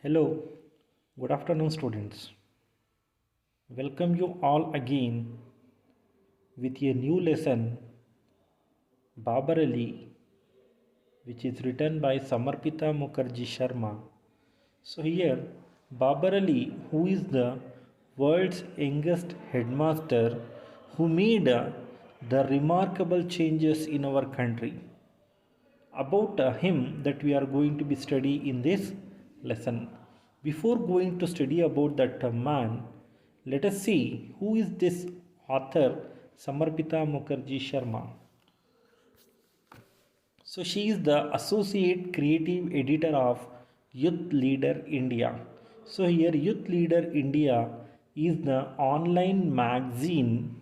Hello, good afternoon, students. Welcome you all again with a new lesson, Babar Ali, which is written by Samarpita Mukherjee Sharma. So, here, Babar Ali, who is the world's youngest headmaster, who made the remarkable changes in our country. About him that we are going to be study in this lesson. Before going to study about that man, let us see who is this author Samarpita Mukherjee Sharma. So she is the associate creative editor of Youth Leader India. So here Youth Leader India is the online magazine.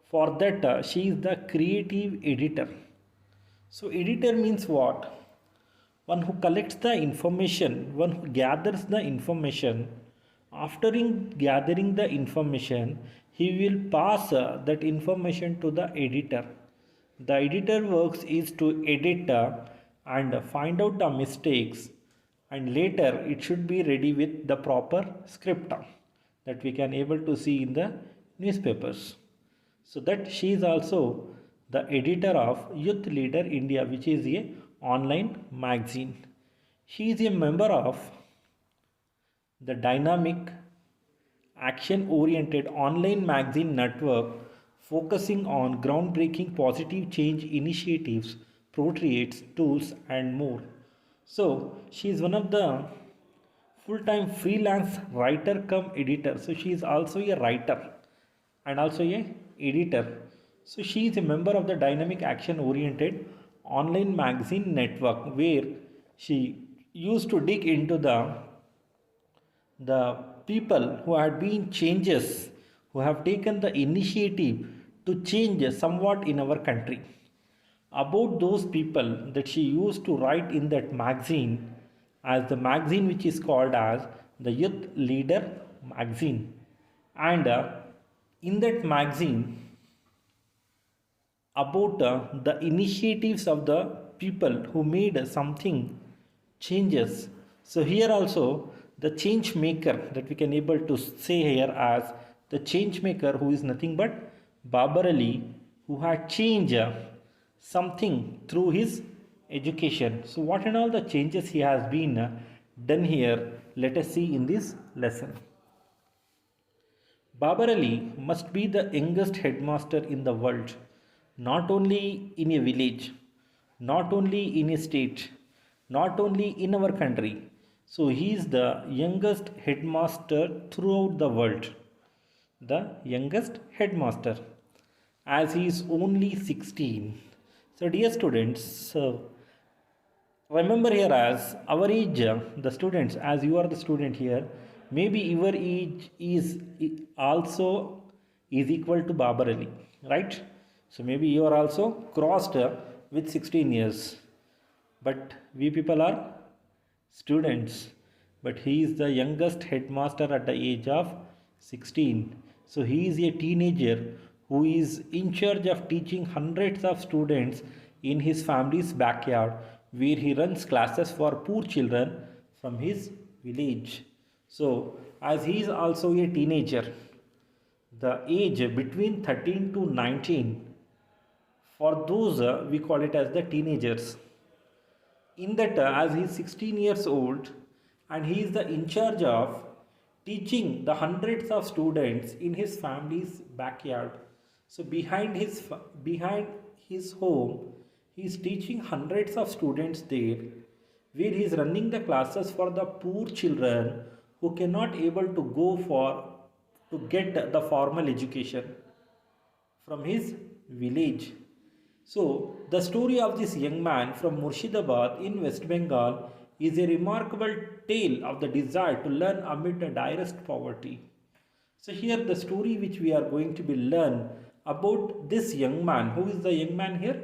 For that she is the creative editor. So editor means what? One who collects the information, one who gathers the information. After gathering the information, he will pass that information to the editor. The editor works is to edit and find out the mistakes, and later it should be ready with the proper script that we can able to see in the newspapers. So that she is also the editor of Youth Leader India, which is a online magazine. She is a member of the dynamic action oriented online magazine network focusing on groundbreaking positive change initiatives, portraits, tools, and more. So, she is one of the full-time freelance writer come editor. So, she is also a writer and also a editor. So, she is a member of the dynamic action oriented online magazine network where she used to dig into the people who had been changes, who have taken the initiative to change somewhat in our country. About those people that she used to write in that magazine, as the magazine which is called as the Youth Leader magazine. And in that magazine, about the initiatives of the people who made something changes. So here also the change maker that we can able to say here as the change maker, who is nothing but Babar Ali, who had changed something through his education. So what and all the changes he has been done here, let us see in this lesson. Babar Ali must be the youngest headmaster in the world, not only in a village, not only in a state, not only in our country. So he is the youngest headmaster throughout the world. The youngest headmaster, as he is only 16. So dear students, remember here as our age, the students, as you are the student here, maybe your age is also is equal to Babar Ali, right? So maybe you are also crossed with 16 years. But we people are students. But he is the youngest headmaster at the age of 16. So he is a teenager who is in charge of teaching hundreds of students in his family's backyard, where he runs classes for poor children from his village. So as he is also a teenager, the age between 13 to 19, for those we call it as the teenagers. In that as he is 16 years old and he is the in charge of teaching the hundreds of students in his family's backyard. So behind his home, he is teaching hundreds of students there, where he is running the classes for the poor children who cannot able to go for to get the formal education from his village. So, the story of this young man from Murshidabad in West Bengal is a remarkable tale of the desire to learn amid the direst poverty. So, here the story which we are going to be learn about this young man. Who is the young man here?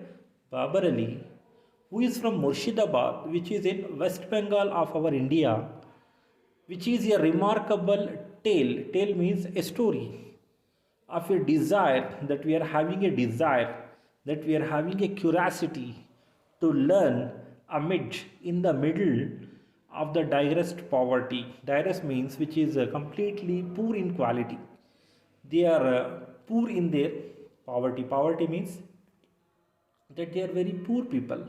Babar Ali, who is from Murshidabad, which is in West Bengal of our India, which is a remarkable tale. Tale means a story of a desire, that we are having a desire, that we are having a curiosity to learn amid in the middle of the direst poverty. Direst means which is completely poor in quality. They are poor in their poverty. Poverty means that they are very poor people.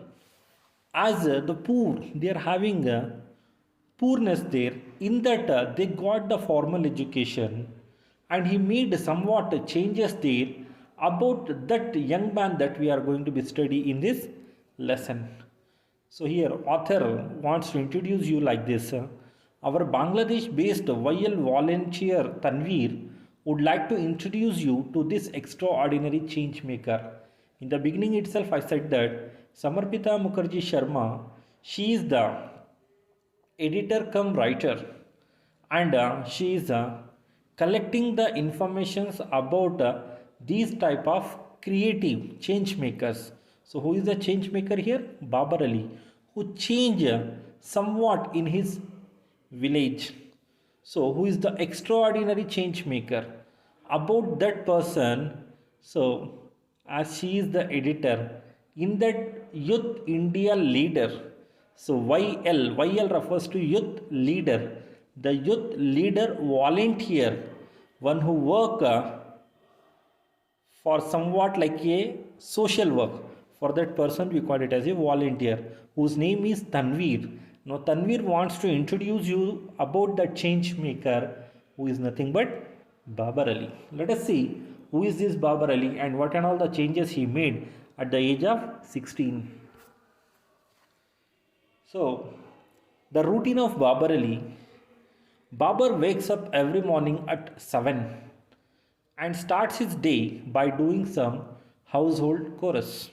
As the poor, they are having poorness there, in that they got the formal education, and he made somewhat changes there about that young man that we are going to be study in this lesson. So here author wants to introduce you like this. Our Bangladesh based YL volunteer Tanveer would like to introduce you to this extraordinary change maker. In the beginning itself I said that Samarpita Mukherjee Sharma, she is the editor come writer, and she is collecting the informations about these type of creative change makers. So who is the change maker here? Babar Ali, who change somewhat in his village. So who is the extraordinary change maker? About that person, so as she is the editor in that Youth India Leader. So YL refers to youth leader, the youth leader volunteer, one who work for somewhat like a social work. For that person we call it as a volunteer, whose name is Tanveer. Now Tanveer wants to introduce you about the change maker, who is nothing but Babar Ali. Let us see who is this Babar Ali and what and all the changes he made at the age of 16. So, the routine of Babar Ali. Babar wakes up every morning at 7 and starts his day by doing some household chores.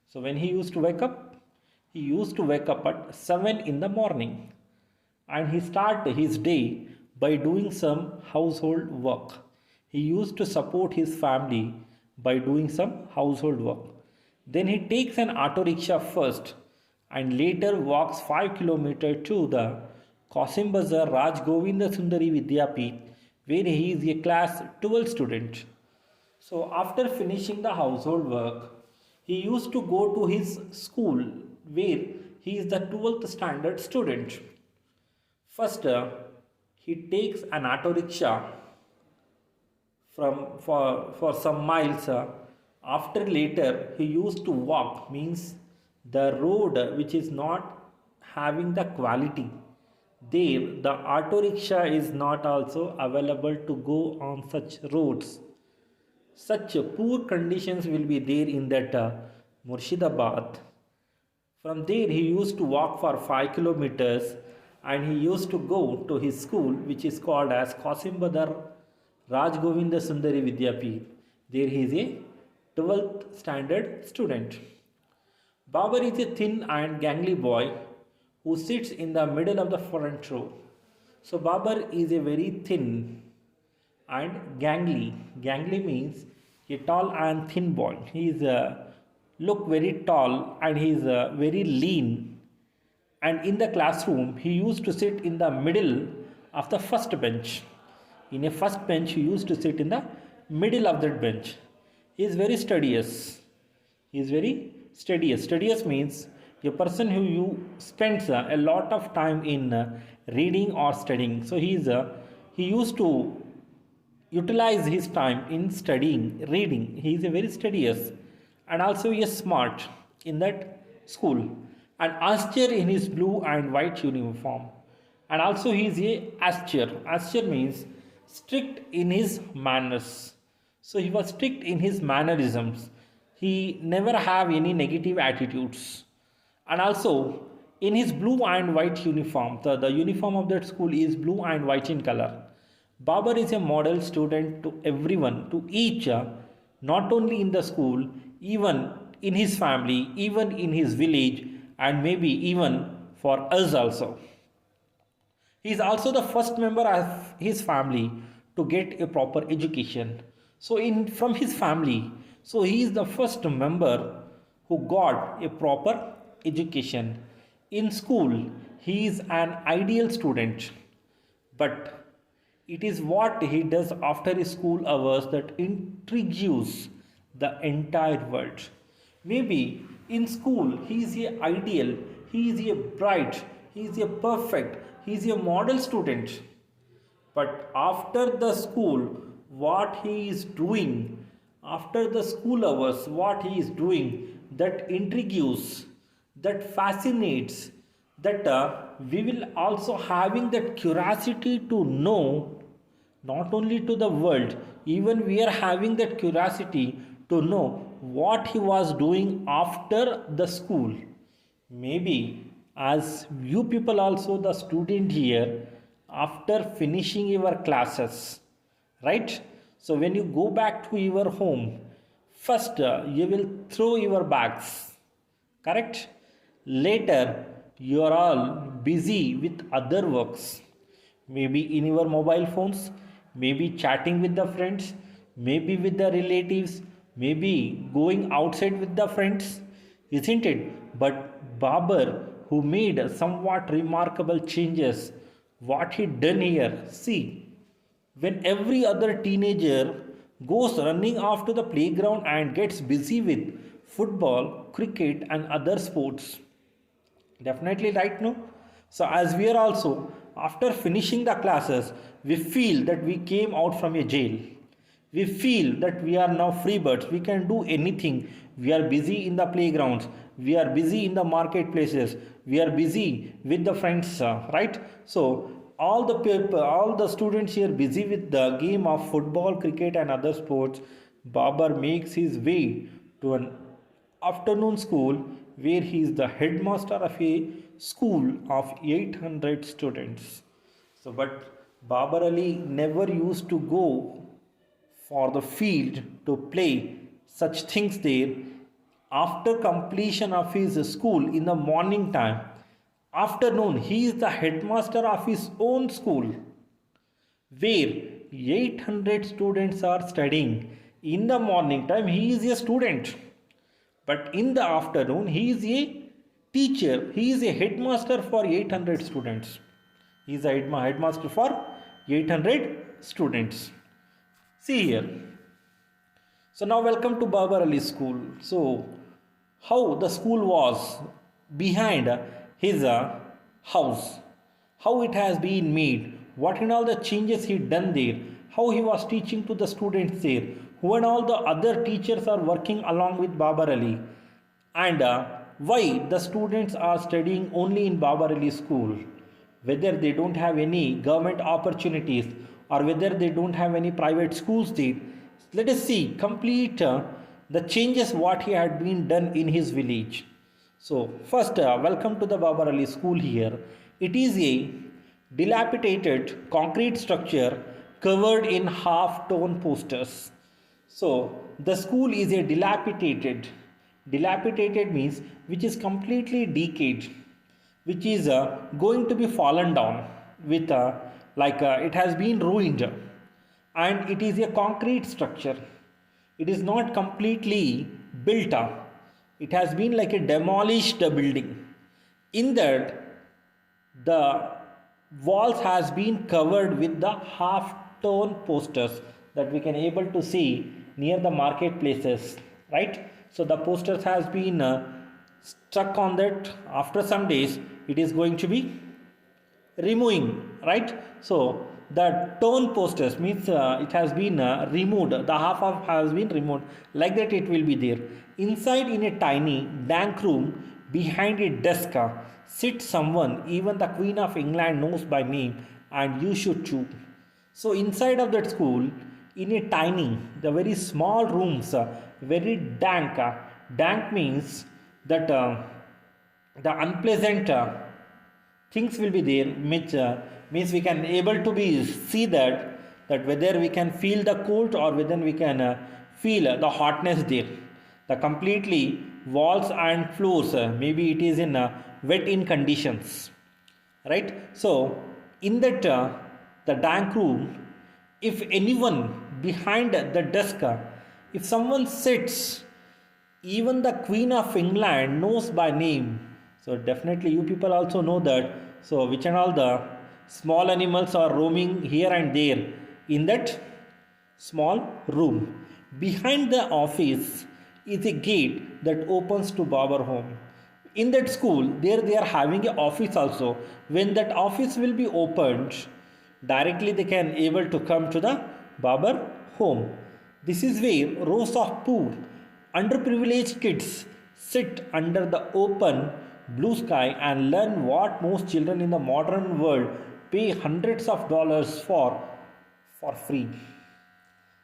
So, when he used to wake up at 7 in the morning, and he started his day by doing some household work. He used to support his family by doing some household work. Then he takes an auto rickshaw first and later walks 5 kilometers to the Qasim Bazar Raj Govinda Sundari Vidyapeeth, where he is a class 12 student. So after finishing the household work, he used to go to his school where he is the 12th standard student. First, he takes an auto rickshaw for some miles. After later, he used to walk, means the road which is not having the quality, there the auto rickshaw is not also available to go on such roads. Such poor conditions will be there in that Murshidabad. From there he used to walk for 5 kilometers, and he used to go to his school which is called as Qasim Badar Raj Govinda Sundari Vidyapeeth. There he is a 12th standard student. Babar is a thin and gangly boy who sits in the middle of the front row. So Babar is a very thin and gangly. Gangly means a tall and thin boy. He is look very tall and he is very lean. And in the classroom, he used to sit in the middle of the first bench. In a first bench, he used to sit in the middle of that bench. He is very studious. He is very studious. Studious means a person who you spends a lot of time in reading or studying. So he used to utilize his time in studying, reading. He is a very studious, and also he is smart in that school. An austere in his blue and white uniform, and also he is a austere. Austere means strict in his manners. So he was strict in his mannerisms. He never have any negative attitudes. And also in his blue and white uniform, the uniform of that school is blue and white in color. Babar is a model student to everyone, to each, not only in the school, even in his family, even in his village, and maybe even for us also. He is also the first member of his family to get a proper education. So from his family, so he is the first member who got a proper education. In school, he is an ideal student, but it is what he does after his school hours that intrigues the entire world. Maybe in school he is a ideal, he is a bright, He is a perfect, he is a model student. But after the school, what he is doing, after the school hours, what he is doing, that intrigues, that fascinates, that we will also having that curiosity to know, not only to the world, even we are having that curiosity to know what he was doing after the school. Maybe as you people also the student here, after finishing your classes, right? So when you go back to your home, first you will throw your bags, correct? Later you are all busy with other works, maybe in your mobile phones, maybe chatting with the friends, maybe with the relatives, maybe going outside with the friends, isn't it? But Babar, who made somewhat remarkable changes, what he done here, see, when every other teenager goes running off to the playground and gets busy with football, cricket, and other sports, definitely right, no? So, as we are also, after finishing the classes, we feel that we came out from a jail. We feel that we are now free birds. We can do anything. We are busy in the playgrounds. We are busy in the marketplaces. We are busy with the friends, right? So, all the people, all the students here busy with the game of football, cricket, and other sports. Babar makes his way to an afternoon school where he is the headmaster of a school of 800 students. So, but Babar Ali never used to go for the field to play such things there. After completion of his school in the morning time, afternoon he is the headmaster of his own school where 800 students are studying. In the morning time he is a student, but in the afternoon he is a teacher, he is a headmaster for 800 students. He is a headmaster for 800 students. See here. So now welcome to Babar Ali School. So how the school was behind his house, how it has been made, what and all the changes he done there, how he was teaching to the students there, who and all the other teachers are working along with Babar Ali, and why the students are studying only in Babar Ali School, whether they don't have any government opportunities or whether they don't have any private schools there. Let us see complete the changes what he had been done in his village. So first, welcome to the Babar Ali School here. It is a dilapidated concrete structure covered in half-tone posters. So the school is a dilapidated. Dilapidated means which is completely decayed, which is going to be fallen down with it has been ruined, and it is a concrete structure. It is not completely built up. It has been like a demolished building. In that, the walls has been covered with the half tone posters that we can able to see near the marketplaces, right? So the posters has been stuck on that. After some days it is going to be removing, right? So the tone posters means it has been removed, the half of has been removed, like that it will be there. Inside, in a tiny dank room behind a desk, sits someone even the Queen of England knows by name, and you should too. So inside of that school, in a tiny, the very small rooms, very dank, dank means that the unpleasant things will be there, which means we can able to be see that whether we can feel the cold or whether we can feel the hotness there. The completely walls and floors, maybe it is in wet in conditions, right? So in that the dank room, if anyone behind the desk, if someone sits, even the Queen of England knows by name. So definitely you people also know that. So which and all the small animals are roaming here and there in that small room. Behind the office is a gate that opens to Babar home. In that school, there they are having a office also. When that office will be opened, directly they can able to come to the barber home. This is where rows of poor underprivileged kids sit under the open blue sky and learn what most children in the modern world pay hundreds of dollars for free.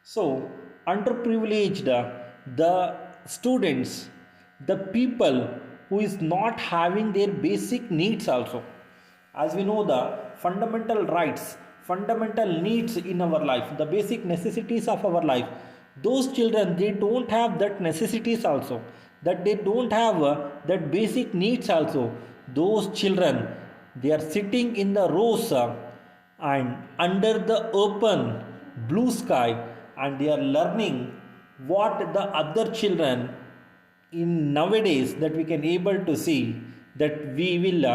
So, underprivileged, the students, the people who is not having their basic needs also. As we know, the fundamental rights, fundamental needs in our life, the basic necessities of our life, those children they don't have that necessities also, that they don't have that basic needs also. Those children they are sitting in the rows and under the open blue sky and they are learning what the other children in nowadays that we can able to see that we will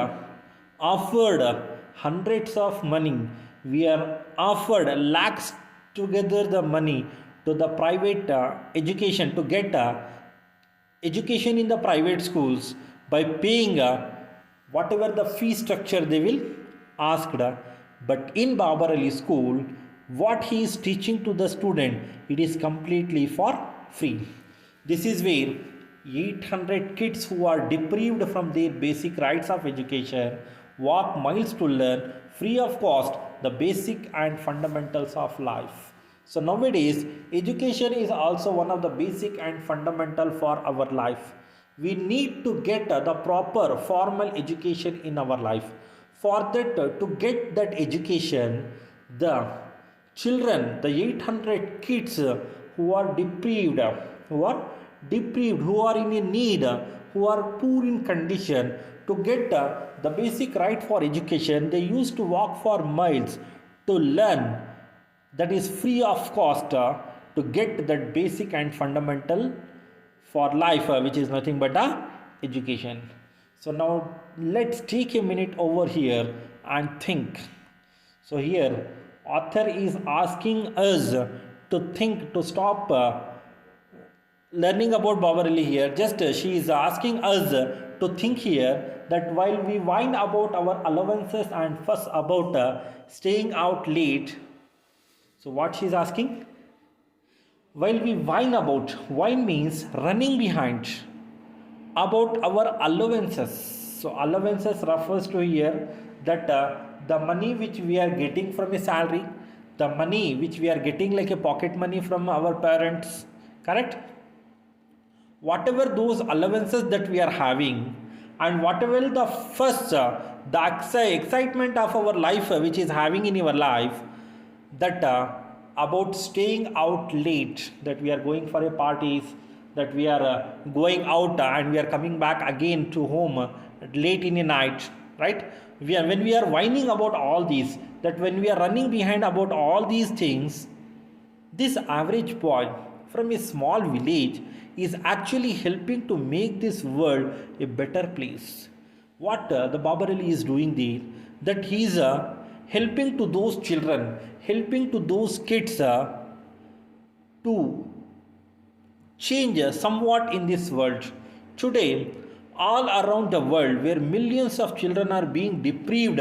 offered hundreds of money, we are offered lakhs together the money to the private education to get education in the private schools by paying whatever the fee structure they will asked. But in Babar Ali school, what he is teaching to the student, it is completely for free. This is where 800 kids who are deprived from their basic rights of education walk miles to learn free of cost the basic and fundamentals of life. So nowadays, education is also one of the basic and fundamental for our life. We need to get the proper formal education in our life. For that, to get that education, the children, the 800 kids who are deprived, who are in a need, who are poor in condition, to get the basic right for education, they used to walk for miles to learn that is free of cost to get that basic and fundamental for life which is nothing but education. So now let's take a minute over here and think. So here author is asking us to think, to stop learning about Babar Ali here. Just she is asking us to think here that while we whine about our allowances and fuss about staying out late, so what she is asking? While we whine means running behind about our allowances. So allowances refers to here that the money which we are getting from a salary, the money which we are getting like a pocket money from our parents, correct? Whatever those allowances that we are having and whatever the first the excitement of our life which is having in your life, that about staying out late, that we are going for a parties, that we are going out and we are coming back again to home late in the night, right? When we are whining about all these, that when we are running behind about all these things, this average boy from a small village is actually helping to make this world a better place. What the Babar Ali is doing there, that he is helping to those children, helping to those kids to change somewhat in this world. Today, all around the world, where millions of children are being deprived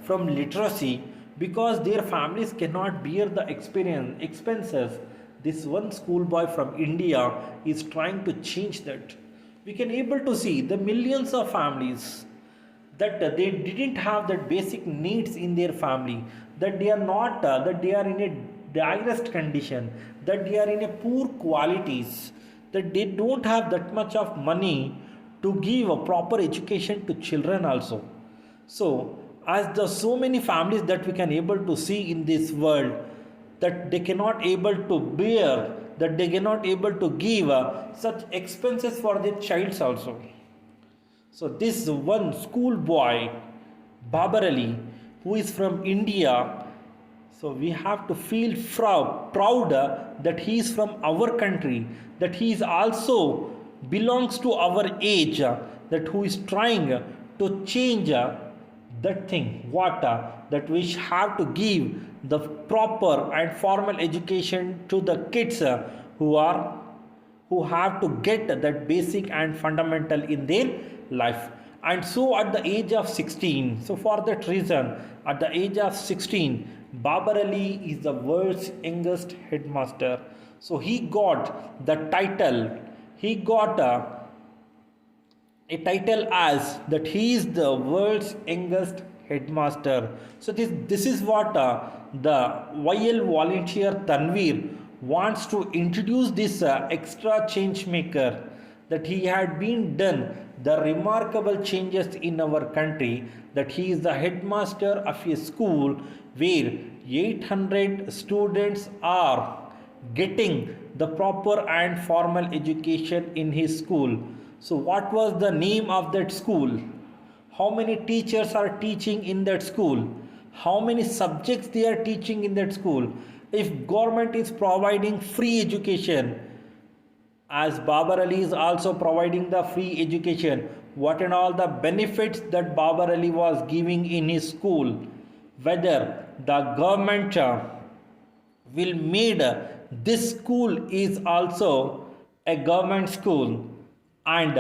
from literacy because their families cannot bear the expenses, this one schoolboy from India is trying to change that. We can able to see the millions of families that they didn't have that basic needs in their family, that they are not that they are in a direst condition, that they are in a poor qualities, that they don't have that much of money to give a proper education to children also. So as the so many families that we can able to see in this world, that they cannot able to bear, that they cannot able to give such expenses for their childs also. So this one schoolboy, Babar Ali, who is from India, so we have to feel proud that he is from our country, that he is also belongs to our age, that who is trying to change that thing, what that we have to give the proper and formal education to the kids who who have to get that basic and fundamental in their life. And so at the age of 16, so for that reason, at the age of 16, Babar Ali is the world's youngest headmaster. So he got the title, he got a title as that he is the world's youngest headmaster. So this is what the YL volunteer Tanveer wants to introduce this extra change maker, that he had been done the remarkable changes in our country, that he is the headmaster of a school where 800 students are getting the proper and formal education in his school. So what was the name of that school? How many teachers are teaching in that school? How many subjects they are teaching in that school? If government is providing free education, as Babar Ali is also providing the free education, what and all the benefits that Babar Ali was giving in his school, whether the government will made this school is also a government school, and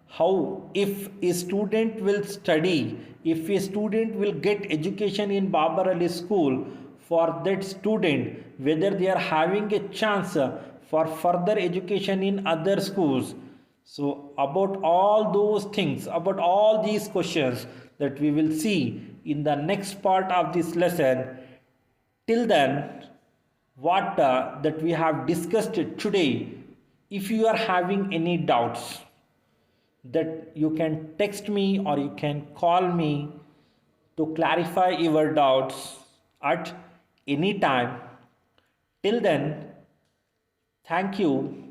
how if a student will study, if a student will get education in Babar Ali school, for that student whether they are having a chance for further education in other schools. So about all those things, about all these questions that we will see in the next part of this lesson. Till then, what that we have discussed today, if you are having any doubts, that you can text me or you can call me to clarify your doubts at any time. Till then, thank you.